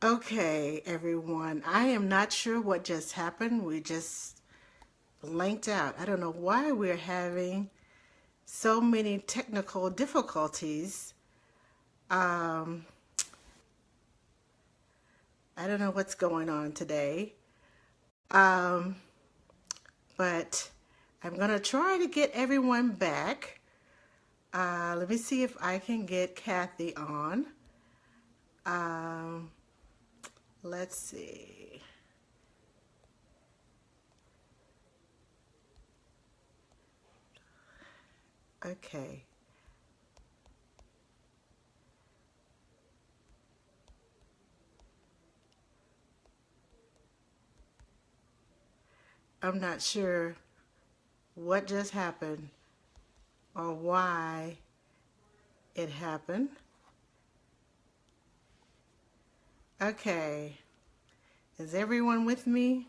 Okay, everyone. I am not sure what just happened. We just blanked out. I don't know why we're having so many technical difficulties. Um, I don't know what's going on today. Um, but I'm going to try to get everyone back. Let me see if I can get Kathy on. Um, let's see. Okay. I'm not sure what just happened or why it happened. Okay. Is everyone with me?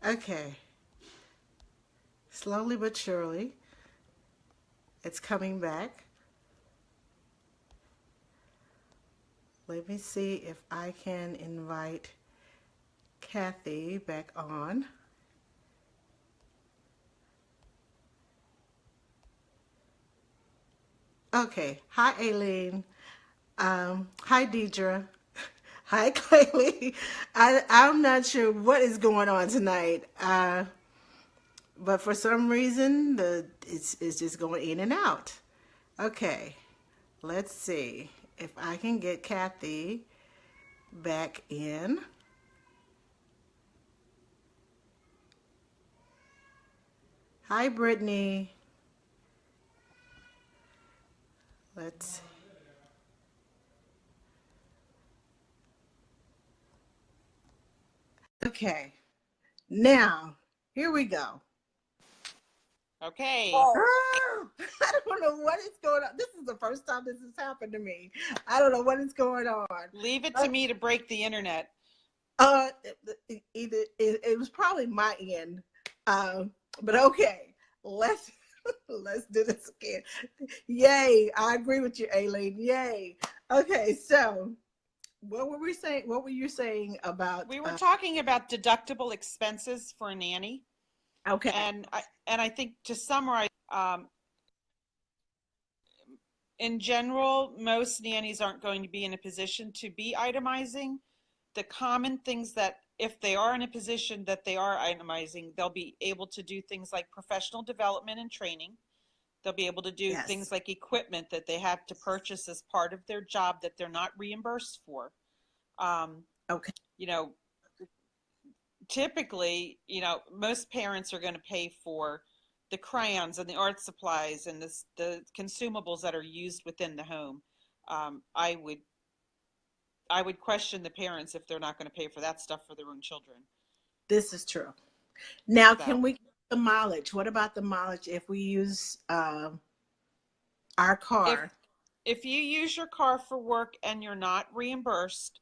Okay. Slowly but surely, it's coming back. Let me see if I can invite Kathy back on. Okay. Hi, Aileen. Hi, Deidre. Hi, Claylee. I'm not sure what is going on tonight, but for some reason, it's just going in and out. Okay. Let's see if I can get Kathy back in. Hi, Brittany. Let's. Okay. Now, here we go. Okay. Oh, I don't know what is going on. This is the first time this has happened to me. I don't know what is going on. Leave it to me to break the internet. Uh, either it was probably my end, um, but okay. Let's let's do this again. Yay! I agree with you, Aileen. Yay! Okay, so what were we saying? What were you saying about? We were talking about deductible expenses for a nanny, Okay. and I think to summarize, in general, most nannies aren't going to be in a position to be itemizing. The common things that, if they are in a position that they are itemizing, they'll be able to do things like professional development and training. They'll be able to do things Yes. like equipment that they have to purchase as part of their job that they're not reimbursed for. Um, Okay. you know, Typically, most parents are going to pay for the crayons and the art supplies and the consumables that are used within the home. Um, I would I would question the parents if they're not going to pay for that stuff for their own children. This is true. Now, can So we get the mileage? What about the mileage if we use our if car? if you use your car for work and you're not reimbursed,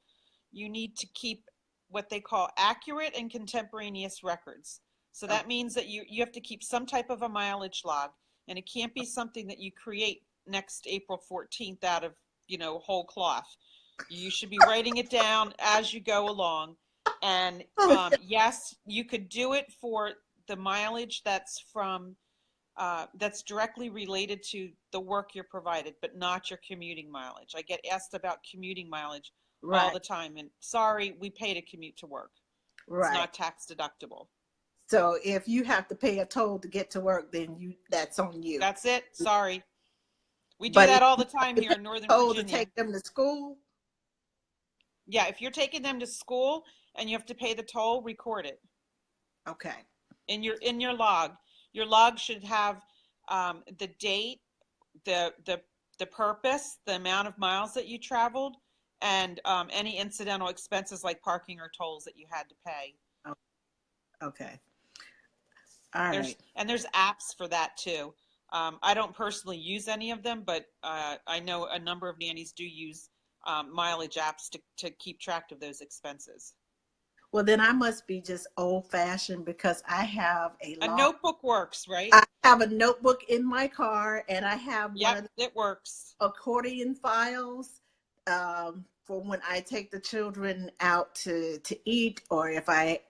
you need to keep what they call accurate and contemporaneous records. So Oh, that means that you have to keep some type of a mileage log, and it can't be something that you create next April 14th out of, whole cloth. You should be writing it down as you go along. And yes, you could do it for the mileage that's directly related to the work you're provided, but not your commuting mileage. I get asked about commuting mileage all right, the time, and sorry, we pay to commute to work. It's right. not tax deductible. So if you have to pay a toll to get to work, then that's on you. That's it. Sorry. We do But if that all you the have time to here pay in Northern a toll to Virginia. take them to school, Yeah, if you're taking them to school and you have to pay the toll, record it okay, in your log. Your log should have the date, the purpose, the amount of miles that you traveled, and any incidental expenses like parking or tolls that you had to pay. oh, okay, all There's right. and there's apps for that too. I don't personally use any of them, but I know a number of nannies do use mileage apps to keep track of those expenses. Well, then I must be just old fashioned because I have a A long, notebook works, right? I have a notebook in my car and I have one Yep, of it works. the accordion files for when I take the children out to eat, or if I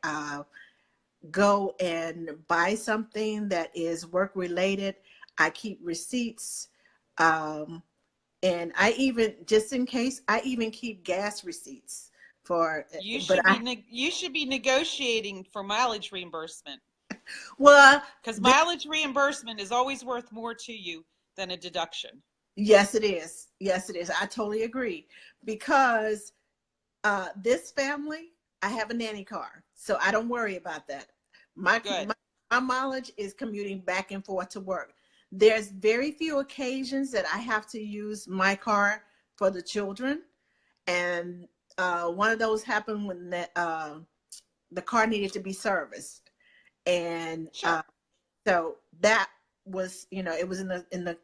go and buy something that is work related. I keep receipts. Um, and I even, just in case, I even keep gas receipts for, but I, You should be negotiating for mileage reimbursement, well, because mileage reimbursement is always worth more to you than a deduction. yes, it is. Yes, it is. I totally agree because this family, I have a nanny car, so I don't worry about that. My, Good. my my mileage is commuting back and forth to work. There's very few occasions that I have to use my car for the children, and one of those happened when the car needed to be serviced, and Sure. so that was, it was in the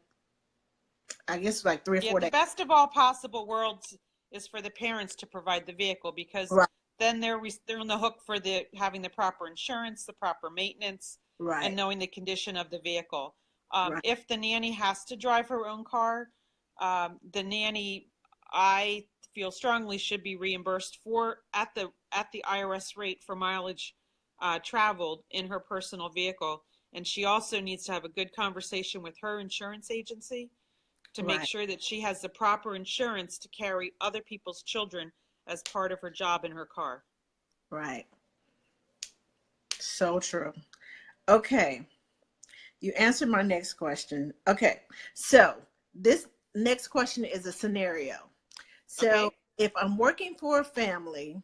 I guess like three or Yeah, four the days. best of all possible worlds is for the parents to provide the vehicle, because Right, then they're on the hook for the having the proper insurance, the proper maintenance, and right, knowing the condition of the vehicle. right, If the nanny has to drive her own car, the nanny, I feel strongly, should be reimbursed for at the IRS rate for mileage traveled in her personal vehicle. And she also needs to have a good conversation with her insurance agency to make right, sure that she has the proper insurance to carry other people's children as part of her job in her car. right. So true. Okay. You answered my next question. Okay. So this next question is a scenario. So Okay? if I'm working for a family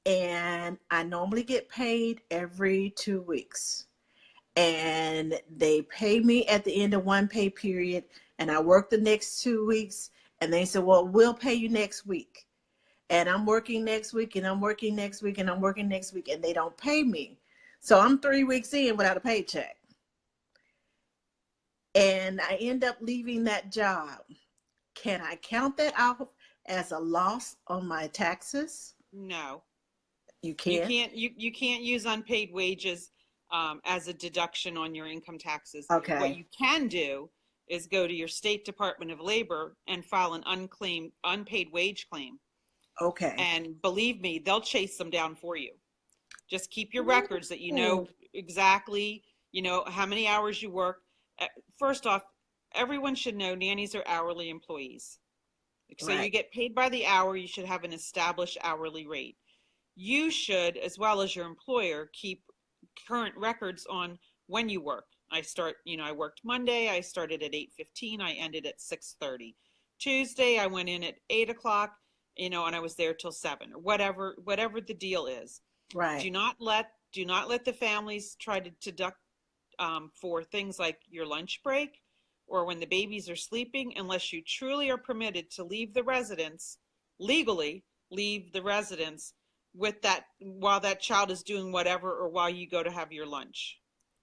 and I normally get paid every 2 weeks, and they pay me at the end of one pay period, and I work the next 2 weeks, and they say, well, we'll pay you next week. And I'm working next week, and I'm working next week, and I'm working next week, and they don't pay me. So I'm 3 weeks in without a paycheck. And I end up leaving that job. Can I count that out as a loss on my taxes? No. You can't? You can't use unpaid wages as a deduction on your income taxes. What Okay. you can do is go to your state Department of Labor and file an unclaimed unpaid wage claim. Okay. And believe me, they'll chase them down for you. Just keep your records that you Ooh. know exactly, how many hours you work. First off, everyone should know nannies are hourly employees. So you Right. get paid by the hour. You should have an established hourly rate. You should, as well as your employer, keep current records on when you work. I worked Monday. I started at 8:15. I ended at 6:30. Tuesday, I went in at 8 o'clock, and I was there till 7, or whatever the deal is. Right. Do not let the families try to deduct for things like your lunch break or when the babies are sleeping, unless you truly are permitted to leave the residence legally, leave the residence with that while that child is doing whatever, or while you go to have your lunch.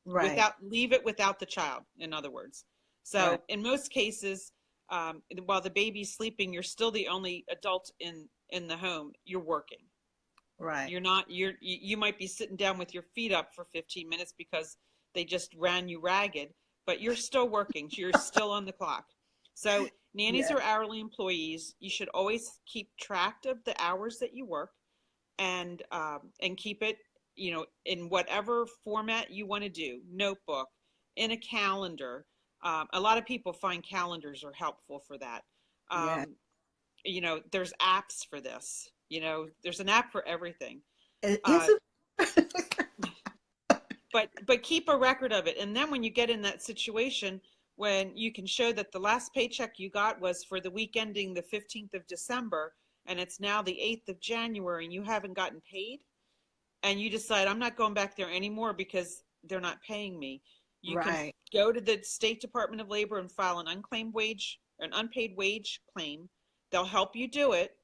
Right. Leave it without the child, in other words. Right. So in most cases, while the baby's sleeping, you're still the only adult in the home. You're working. Right. You're not you might be sitting down with your feet up for 15 minutes because they just ran you ragged, but you're still working. You're still on the clock. So nannies Yeah. are hourly employees. You should always keep track of the hours that you work, and keep it, in whatever format you want to do. Notebook, in a calendar. A lot of people find calendars are helpful for that. Yeah. Um, there's apps for this. There's an app for everything. It Uh, isn't. but keep a record of it, and then when you get in that situation when you can show that the last paycheck you got was for the week ending the 15th of December, and it's now the 8th of January and you haven't gotten paid, and you decide, I'm not going back there anymore because they're not paying me, you can Right. go to the State Department of Labor and file an unpaid wage claim. They'll help you do it.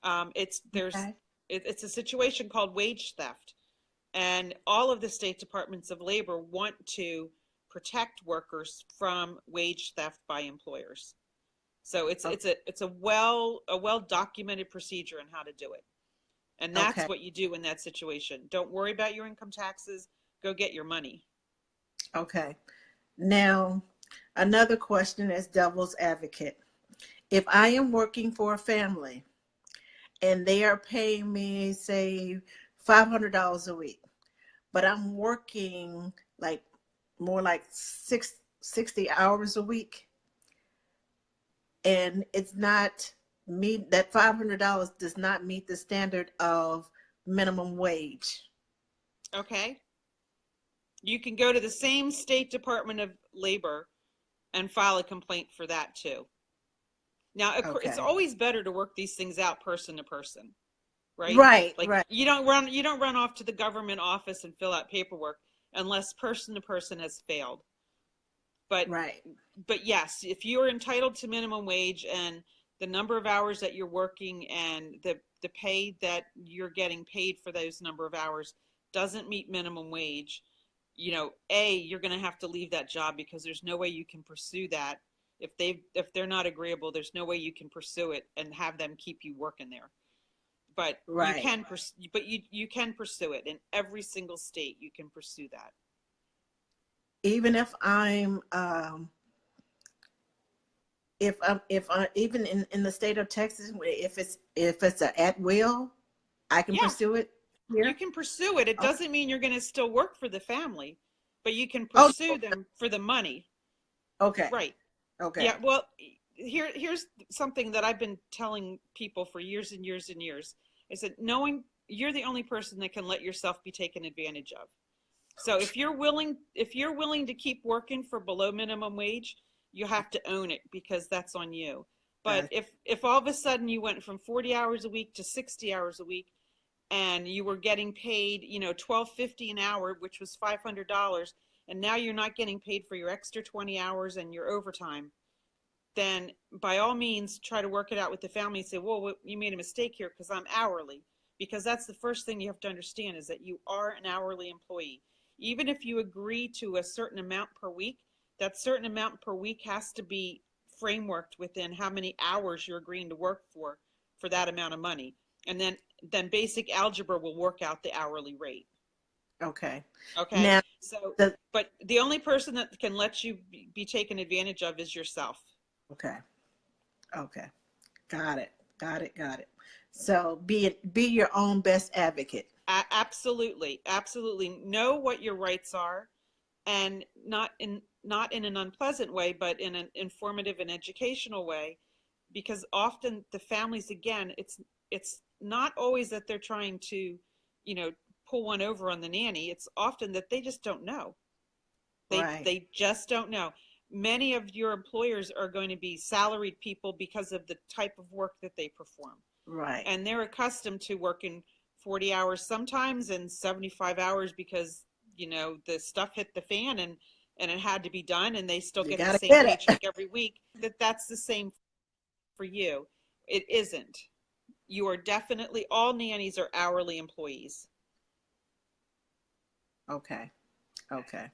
Okay. It's a situation called wage theft, and all of the state departments of labor want to protect workers from wage theft by employers. So Oh, it's a well documented procedure on how to do it. And Okay. that's what you do in that situation. Don't worry about your income taxes. Go get your money. Okay. Now, another question as devil's advocate. If I am working for a family and they are paying me, say, $500 a week, but I'm working like more like 60 hours a week, and it's not meet that $500 does not meet the standard of minimum wage. Okay. You can go to the same state Department of Labor and file a complaint for that too. Now, it's Okay. always better to work these things out person to person, right? Right, Like right, you don't run off to the government office and fill out paperwork unless person to person has failed. But right. yes, if you're entitled to minimum wage and the number of hours that you're working and the pay that you're getting paid for those number of hours doesn't meet minimum wage, you're going to have to leave that job because there's no way you can pursue that. If they're not agreeable, there's no way you can pursue it and have them keep you working there. But Right. you can pursue it in every single state. You can pursue that. Even if I even in the state of Texas, if it's a at will, I can Yeah, pursue it you here. can pursue it. It Okay. doesn't mean you're going to still work for the family, but you can Oh, pursue them for the money. okay. Right. Okay. Yeah. Well, here's something that I've been telling people for years and years and years. I said, knowing you're the only person that can let yourself be taken advantage of. So if you're willing to keep working for below minimum wage, you have to own it because that's on you. But That, if all of a sudden you went from 40 hours a week to 60 hours a week and you were getting paid, $12.50 an hour, which was $500, and now you're not getting paid for your extra 20 hours and your overtime, then by all means try to work it out with the family and say, well, you made a mistake here because I'm hourly. Because that's the first thing you have to understand is that you are an hourly employee. Even if you agree to a certain amount per week, that certain amount per week has to be frameworked within how many hours you're agreeing to work for that amount of money. And then basic algebra will work out the hourly rate. okay. Okay. Now So, the but the only person that can let you be taken advantage of is yourself. okay. Okay. Got it. Got it. Got it. So be your own best advocate. Absolutely, absolutely. Know what your rights are, and not in an unpleasant way, but in an informative and educational way, because often the families, again, it's not always that they're trying to, you know, pull one over on the nanny. It's often that they just don't know. Right. They just don't know. Many of your employers are going to be salaried people because of the type of work that they perform, Right. and they're accustomed to working 40 hours sometimes and 75 hours because the stuff hit the fan and it had to be done, and they still You get the gotta same get it. paycheck every week. That's the same for you. It isn't. You are definitely, all nannies are hourly employees. Okay. Okay.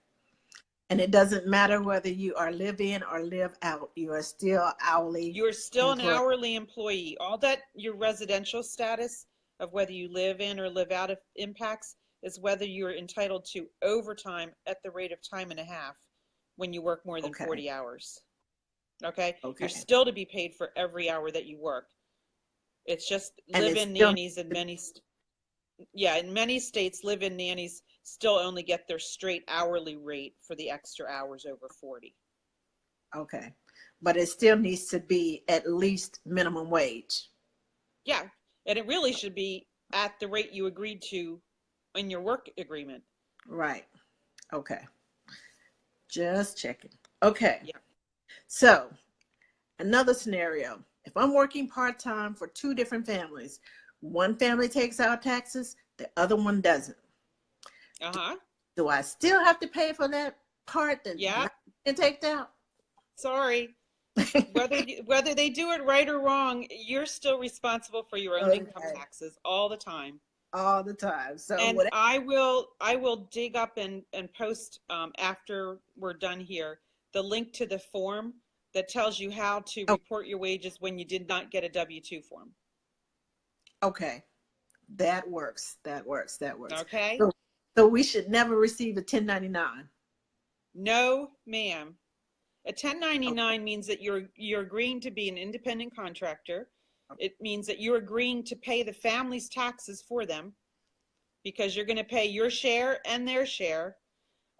And it doesn't matter whether you are live in or live out, you are still hourly You're still an employee. hourly employee. All that your residential status of whether you live in or live out of impacts is whether you're entitled to overtime at the rate of time and a half when you work more than Okay. 40 hours. Okay? You're Okay. still to be paid for every hour that you work. It's just And it's live-in still nannies in many states, live-in nannies still only get their straight hourly rate for the extra hours over 40. okay. But it still needs to be at least minimum wage. Yeah, and it really should be at the rate you agreed to in your work agreement. Right. Okay. Just checking. Okay. Yeah. So another scenario. If I'm working part-time for two different families, one family takes out taxes, the other one doesn't. Uh-huh. Do I still have to pay for that part that's Yeah. not being taken out? Sorry. Whether they do it right or wrong, you're still responsible for your own income Okay. taxes all the time. All the time. So And whatever. I will dig up and post after we're done here the link to the form that tells you how to Oh, report your wages when you did not get a W-2 form. okay. That works. That works. That works. Okay? So, so we should never receive a 1099. No, ma'am. A Okay. 1099 means that you're agreeing to be an independent contractor. It means that you're agreeing to pay the family's taxes for them because you're going to pay your share and their share.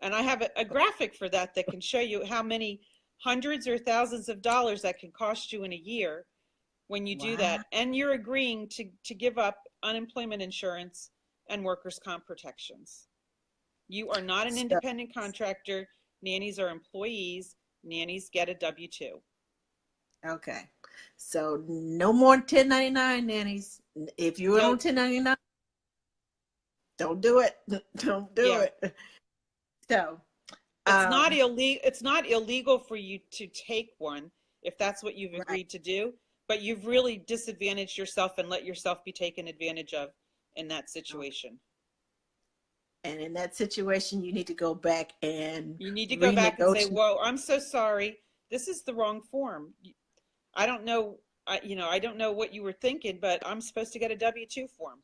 And I have a graphic for that that can show you how many hundreds or thousands of dollars that can cost you in a year when you do Wow. that. And you're agreeing to give up unemployment insurance and workers' comp protections. You are not an So, independent contractor. Nannies are employees. Nannies get a W-2. okay. So no more 1099 nannies. If you're on Nope. 1099, don't do it. Don't do Yeah. it. So, It's not um, illegal. It's not illegal for you to take one if that's what you've right. agreed to do, but you've really disadvantaged yourself and let yourself be taken advantage of in that situation. And in that situation, you need to go back and You need to go back and say, renegotiate. "Whoa, I'm so sorry. This is the wrong form. I don't know. I don't know what you were thinking, but I'm supposed to get a W-2 form."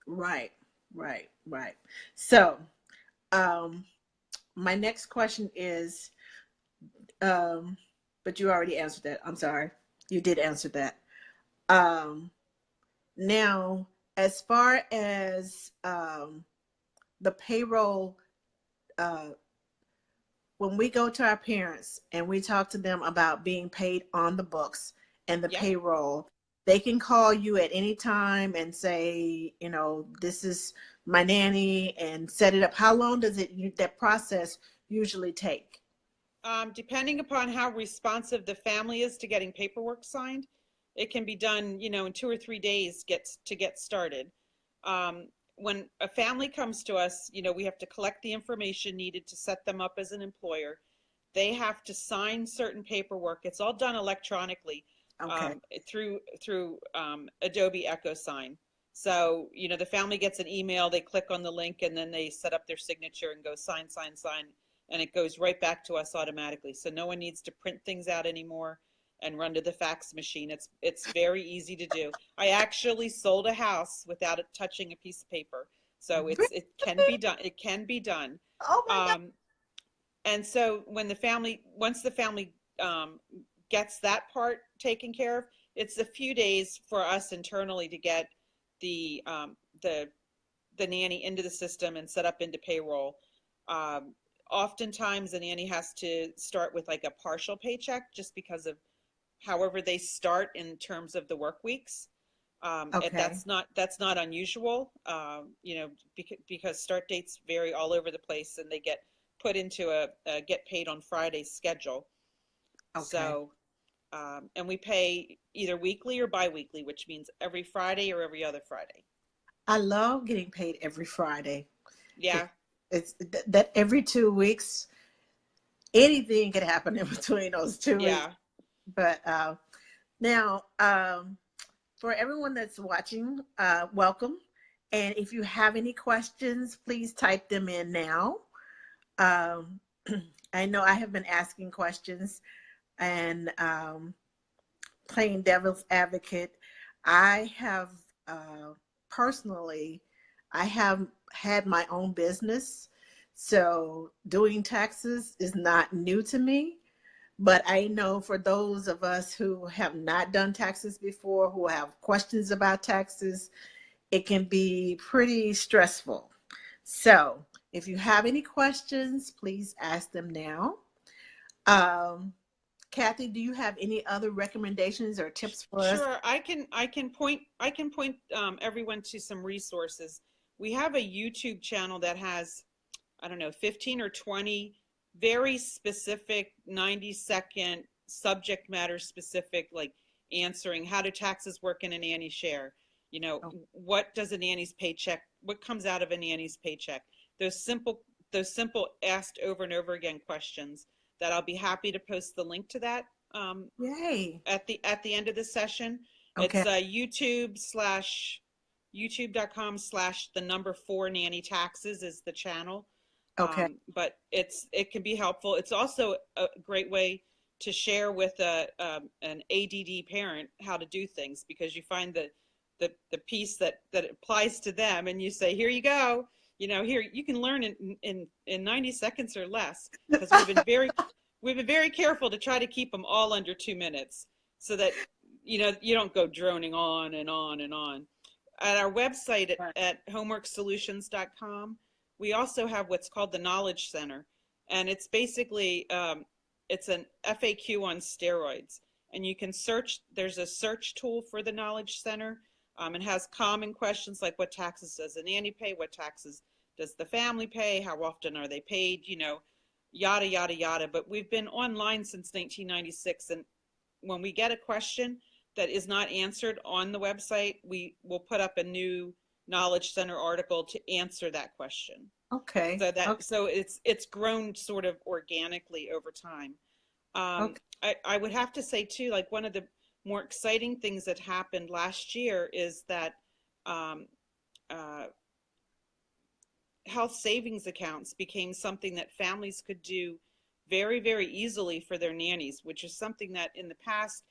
Right, right, right. So, um, my next question is, um, but you already answered that. I'm sorry. You did answer that. Um, Now, as far as the payroll, uh, when we go to our parents and we talk to them about being paid on the books and the Yep. payroll, they can call you at any time and say, this is my nanny and set it up. How long does that process usually take? Depending upon how responsive the family is to getting paperwork signed, it can be done, in 2 or 3 days to get started. When a family comes to us, we have to collect the information needed to set them up as an employer. They have to sign certain paperwork. It's all done electronically Okay. Adobe EchoSign. So, the family gets an email, they click on the link, and then they set up their signature and go sign, sign, sign, and it goes right back to us automatically. So no one needs to print things out anymore and run to the fax machine. It's very easy to do. I actually sold a house without it touching a piece of paper. So it can be done. It can be done. Oh my God. Um, and so once the family gets that part taken care of, it's a few days for us internally to get the um, the the nanny into the system and set up into payroll. Um, Oftentimes, the nanny has to start with like a partial paycheck just because of however they start in terms of the work weeks. Okay. That's not unusual, because start dates vary all over the place and they get put into a get paid on Friday schedule. Okay. So, and we pay either weekly or biweekly, which means every Friday or every other Friday. I love getting paid every Friday. It, Yeah, it's that every 2 weeks, anything could happen in between those 2 weeks. yeah. But now, for everyone that's watching, welcome. And if you have any questions, please type them in now. Um, I know I have been asking questions and playing devil's advocate. I have personally, I have had my own business. So doing taxes is not new to me. But I know for those of us who have not done taxes before, who have questions about taxes, it can be pretty stressful. So if you have any questions, please ask them now. Um, Kathy, do you have any other recommendations or tips for us? Sure, I can point everyone to some resources. We have a YouTube channel that has, I don't know, 15 or 20 very specific 90-second subject matter specific, like answering how do taxes work in a nanny share? Oh, What does a nanny's paycheck, what comes out of a nanny's paycheck? Those simple those simple asked over and over again questions that I'll be happy to post the link to that yay. at the end of the session. Okay. It's youtube.com/the number 4 nanny taxes is the channel. Okay. But it can be helpful. It's also a great way to share with an ADD parent how to do things, because you find that the piece that applies to them, and you say, here you go, here you can learn in 90 seconds or less, because we've been very careful to try to keep them all under 2 minutes, so that you don't go droning on and on and on. At our website at homeworksolutions.com, we also have what's called the Knowledge Center, and it's basically it's an FAQ on steroids. And you can search. There's a search tool for the Knowledge Center. It has common questions like, what taxes does the nanny pay? What taxes does the family pay? How often are they paid? Yada yada yada. But we've been online since 1996, and when we get a question that is not answered on the website, we will put up a new Knowledge Center article to answer that question. Okay. So it's grown sort of organically over time. Okay. I would have to say too, like, one of the more exciting things that happened last year is that health savings accounts became something that families could do very, very easily for their nannies, which is something that in the past,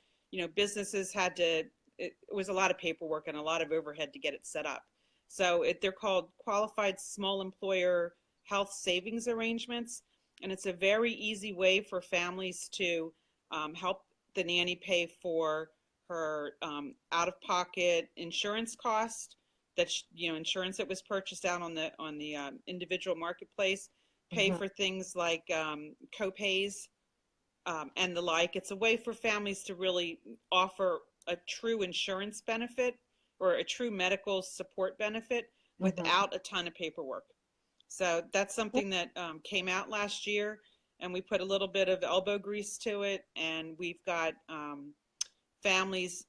businesses had to, it was a lot of paperwork and a lot of overhead to get it set up. So they're called qualified small employer health savings arrangements. And it's a very easy way for families to help the nanny pay for her out-of-pocket insurance cost, that insurance that was purchased out on the individual marketplace, pay for things like co-pays and the like. It's a way for families to really offer a true insurance benefit or a true medical support benefit without a ton of paperwork. So that's something that came out last year, and we put a little bit of elbow grease to it, and we've got families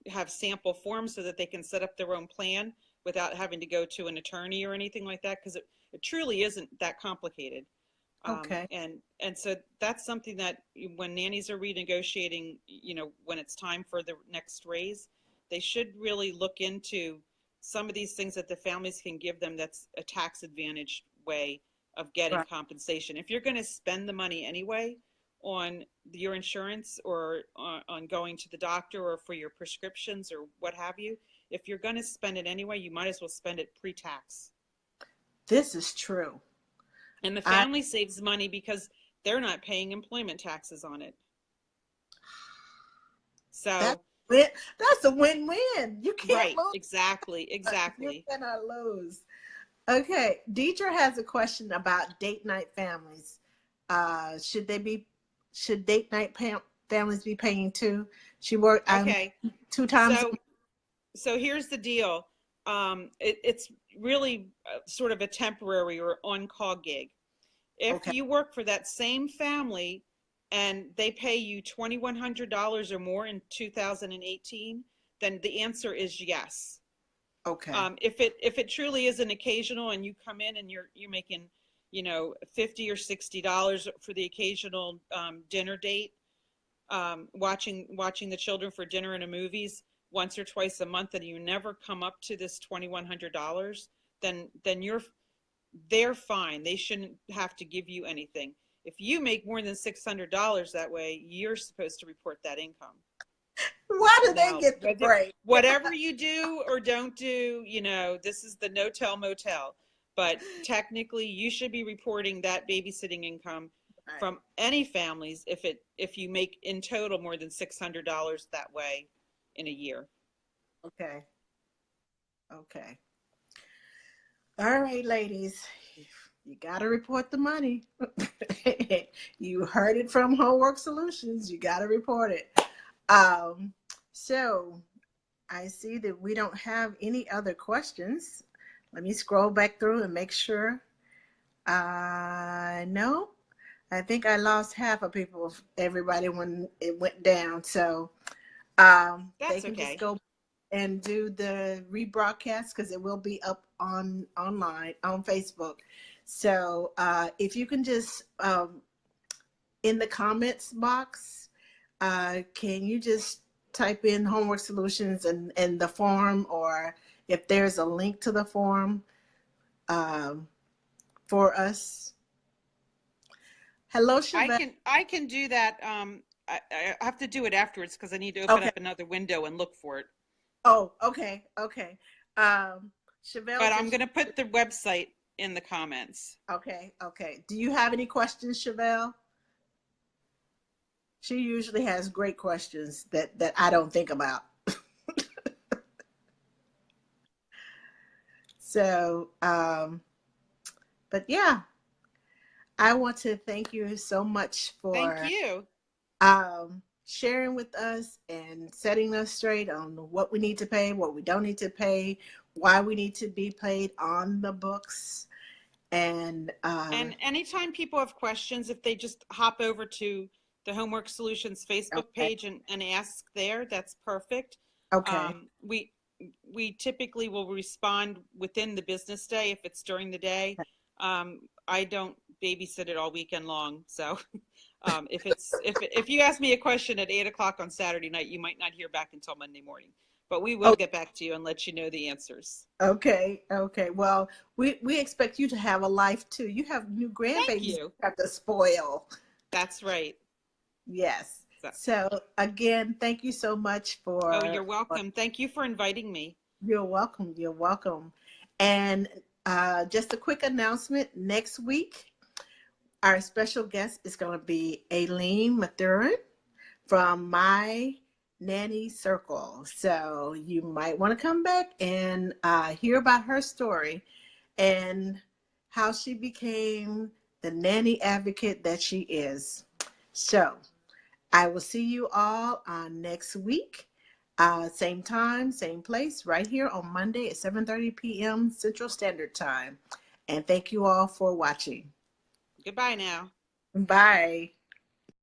have sample forms so that they can set up their own plan without having to go to an attorney or anything like that, because it truly isn't that complicated. Okay. And so that's something that when nannies are renegotiating, when it's time for the next raise, they should really look into some of these things that the families can give them that's a tax advantage way of getting compensation. If you're going to spend the money anyway on your insurance or on going to the doctor or for your prescriptions or what have you, if you're going to spend it anyway, you might as well spend it pre-tax. This is true. And the family saves money because they're not paying employment taxes on it. So that's a win-win. You can't lose. Exactly. You cannot lose. Okay, Deidre has a question about date night families. Should date night families be paying too? She worked 2 times. So here's the deal. It's really sort of a temporary or on-call gig. If you work for that same family and they pay you $2,100 or more in 2018, then the answer is yes. Okay. If it truly is an occasional and you come in and you're making, $50 or $60 for the occasional dinner date, watching the children for dinner and movies once or twice a month, and you never come up to this $2,100, then they're fine. They shouldn't have to give you anything. If you make more than $600 that way, you're supposed to report that income. Why do they get the break? Whatever you do or don't do, this is the no-tell motel. But technically, you should be reporting that babysitting income from any families if you make in total more than $600 that way in a year. Okay. All right, ladies, you got to report the money. You heard it from Homework Solutions. You got to report it. So I see that we don't have any other questions. Let me scroll back through and make sure. No, I think I lost half of everybody when it went down. So they can just go and do the rebroadcast because it will be up online on Facebook. So if you can just in the comments box, can you just type in Homework Solutions and the form, or if there's a link to the form for us? Hello, Chevette. I can do that. I have to do it afterwards because I need to open up another window and look for it. Oh, okay, okay. Chevelle But I'm just, going to put the website in the comments. okay, okay. Do you have any questions, Chevelle? She usually has great questions that I don't think about. So, but yeah, I want to thank you so much Thank for you. sharing with us and setting us straight on what we need to pay, what we don't need to pay, why we need to be paid on the books. And And anytime people have questions, if they just hop over to the Homework Solutions Facebook okay, page and ask there, that's perfect. okay, Um, we we typically will respond within the business day if it's during the day. I don't babysit it all weekend long, so if you ask me a question at 8 o'clock on Saturday night, you might not hear back until Monday morning. But we will oh, get back to you and let you know the answers. okay, okay. Well, we expect you to have a life too. You have new Thank grandbabies you you. have to spoil. That's right. Yes. So, So again, thank you so much oh, you're for welcome. Thank you for inviting me. you're welcome. You're welcome. And just a quick announcement. Next week, our special guest is going to be Aileen Mathurin from My Nanny Circle. So you might want to come back and hear about her story and how she became the nanny advocate that she is. So I will see you all next week. Same time, same place, right here on Monday at 7:30 p.m. Central Standard Time. And thank you all for watching. Goodbye now. Bye.